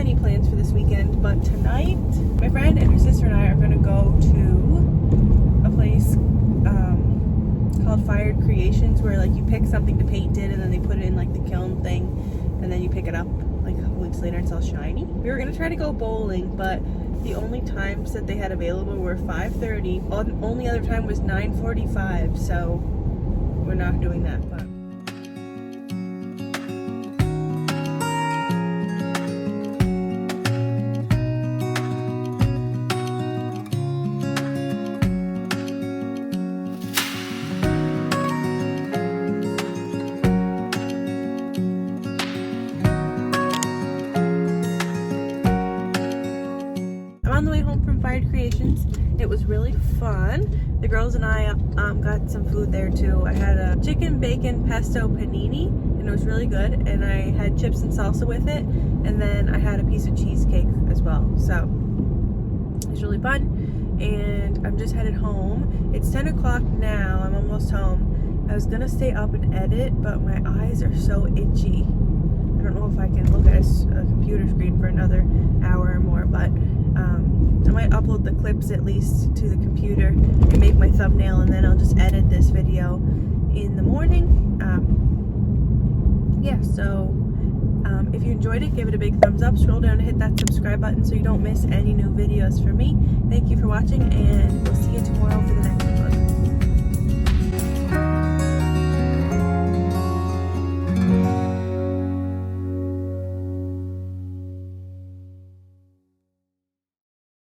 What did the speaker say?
any plans for this weekend, but tonight my friend and her sister and I are going to go to a place called Fired Creations, where like you pick something to paint in and then they put it in like the kiln thing and then you pick it up like a couple weeks later and it's all shiny. We were going to try to go bowling, but the only times that they had available were 5:30. Only other time was 9:45, so we're not doing that. But on the way home from Fired Creations. It was really fun. The girls and I got some food there too. I had a chicken bacon pesto panini and it was really good, and I had chips and salsa with it, and then I had a piece of cheesecake as well. So it was really fun, and I'm just headed home. It's 10 o'clock now. I'm almost home. I was gonna stay up and edit, but my eyes are so itchy. I don't know if I can look at a computer screen for another hour or more, but I might upload the clips at least to the computer and make my thumbnail, and then I'll just edit this video in the morning. Yeah, so if you enjoyed it, give it a big thumbs up. Scroll down and hit that subscribe button so you don't miss any new videos from me. Thank you for watching, and we'll see you tomorrow for the next one.